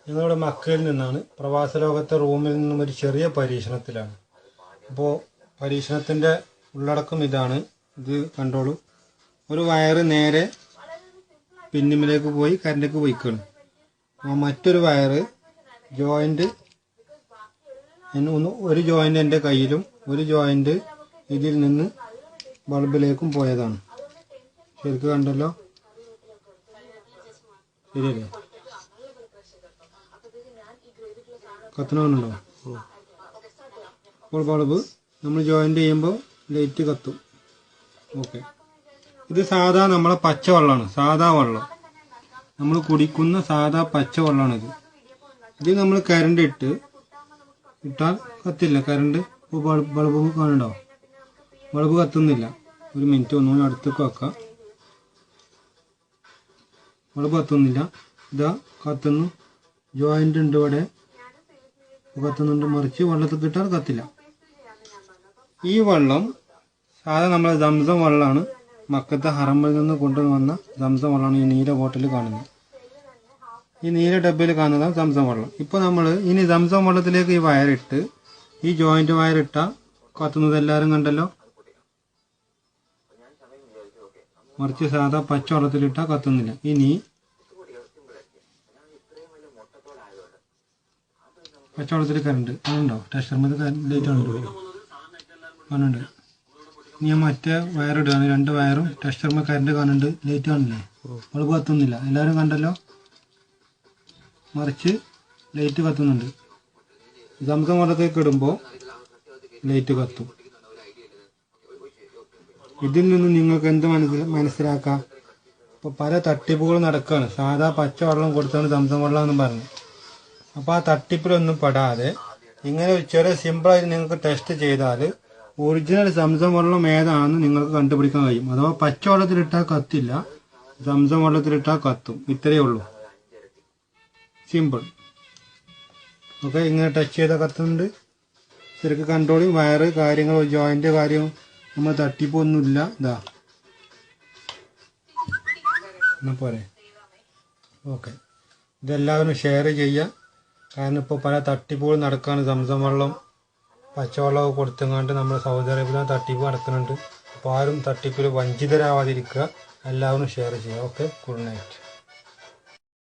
ഞങ്ങളുടെ മക്കയിൽ നിന്നാണ്. പ്രവാസ ലോകത്തെ റൂമിൽ നിന്നും ഒരു ചെറിയ പരീക്ഷണത്തിലാണ്. അപ്പോൾ പരീക്ഷണത്തിൻ്റെ ഉള്ളടക്കം ഇതാണ്. ഇത് കണ്ടോളൂ. ഒരു വയറ് നേരെ പിന്നിലേക്ക് പോയി കരണ്ടിലേക്ക് പോയിക്കാണ്. മറ്റൊരു വയറ് ജോയിൻ്റ് ഒരു ജോയിൻ്റ് എൻ്റെ കയ്യിലും ഒരു ജോയിൻ്റ് ഇതിൽ നിന്ന് ബൾബിലേക്കും പോയതാണ്. ശരിക്കും കണ്ടല്ലോ, ശരിയല്ലേ? കത്തണമുണ്ടോ? അപ്പോൾ ബൾബ് നമ്മൾ ജോയിൻ്റ് ചെയ്യുമ്പോൾ ലൈറ്റ് കത്തും. ഓക്കെ. ഇത് സാധാ നമ്മളെ പച്ചവെള്ളമാണ്. സാധാ വെള്ളം നമ്മൾ കുടിക്കുന്ന സാധാ പച്ചവെള്ളമാണിത്. ഇത് നമ്മൾ കരണ്ട് ഇട്ടാൽ കത്തില്ല. കരണ്ട് ബൾബ് കാണുന്നുണ്ടോ? ബൾബ് കത്തുന്നില്ല. ഒരു മിനിറ്റ് ഒന്നുകൂടി അടുത്തേക്ക് വെക്കാം. ബൾബ് കത്തുന്നില്ല. ഇതാ കത്തുന്നു. ജോയിൻ്റ് ഉണ്ട് ഇവിടെ, കത്തുന്നുണ്ട്. മറിച്ച് വെള്ളത്തിൽ ഇട്ടാൽ കത്തില്ല. ഈ വെള്ളം സാധാ നമ്മളെ സംസം വെള്ളമാണ്. മക്കത്തെ ഹറമിൽ നിന്ന് കൊണ്ടുവന്ന സംസം വെള്ളമാണ് ഈ നീല ബോട്ടിൽ കാണുന്നത്. ഈ നീല ഡബ്ബയിൽ കാണുന്നതാണ് സംസം വെള്ളം. ഇപ്പോൾ നമ്മൾ ഇനി സംസം വെള്ളത്തിലേക്ക് ഈ വയറിട്ട്, ഈ ജോയിന്റ് വയറിട്ടാൽ കത്തുന്നത് എല്ലാവരും കണ്ടല്ലോ. മറിച്ച് സാധാ പച്ചവെള്ളത്തിലിട്ടാൽ കത്തുന്നില്ല. ഇനി പച്ചവെള്ളത്തിൽ കറണ്ട് കാണുന്നുണ്ടോ? ടെസ്റ്റർമേൽ ലൈറ്റ് കാണുന്നുണ്ട്. ഞാൻ മറ്റേ വയറിടുകയാണ്. 2 വയറും ടെസ്റ്റർമേൽ കറണ്ട് കാണുന്നുണ്ട്. ലൈറ്റ് കാണില്ലേ? ബൾബ് കത്തുന്നില്ല. എല്ലാവരും കണ്ടല്ലോ. മറിച്ച് ലൈറ്റ് കത്തുന്നുണ്ട്. സംസം വെള്ളത്തേക്ക് ഇടുമ്പോൾ ലൈറ്റ് കത്തും. ഇതിൽ നിന്ന് നിങ്ങൾക്ക് എന്ത് മനസ്സിലാക്കാം? ഇപ്പോൾ പല തട്ടിപ്പുകളും നടക്കുകയാണ്. സാധാ പച്ചവെള്ളം കൊടുത്താണ് സംസം വെള്ളം എന്ന് പറഞ്ഞു. അപ്പോൾ ആ തട്ടിപ്പിലൊന്നും പെടാതെ ഇങ്ങനെ ഒരു ചെറിയ സിമ്പിളായിട്ട് നിങ്ങൾക്ക് ടെസ്റ്റ് ചെയ്താൽ ഒറിജിനൽ സംസം വെള്ളം ഏതാണെന്ന് നിങ്ങൾക്ക് കണ്ടുപിടിക്കാൻ കഴിയും. അഥവാ പച്ചവെള്ളത്തിലിട്ടാൽ കത്തില്ല, സംസം വെള്ളത്തിലിട്ടാൽ കത്തും. ഇത്രയേ ഉള്ളൂ. സിമ്പിൾ. ഓക്കെ. ഇങ്ങനെ ടച്ച് ചെയ്താൽ കത്തുന്നുണ്ട്. ശരിക്കും കൺട്രോൾ വയറ് കാര്യങ്ങൾ ജോയിൻ്റ് കാര്യം നമ്മൾ തട്ടിപ്പൊന്നുമില്ല. ഇതാ എന്നാ പോരെ. ഓക്കെ. ഇതെല്ലാവരും ഷെയർ ചെയ്യുക. കാരണം ഇപ്പോൾ പല തട്ടിപ്പുകൾ നടക്കുകയാണ്. സംസം വെള്ളം പച്ചവെള്ളമൊക്കെ കൊടുത്തെങ്ങാണ്ട് നമ്മൾ സൗദി അറേബ്യയിൽ തട്ടിപ്പ് നടക്കുന്നുണ്ട്. അപ്പോൾ ആരും തട്ടിപ്പിൽ വഞ്ചിതരാവാതിരിക്കുക. എല്ലാവരും ഷെയർ ചെയ്യുക. ഓക്കെ. Good night.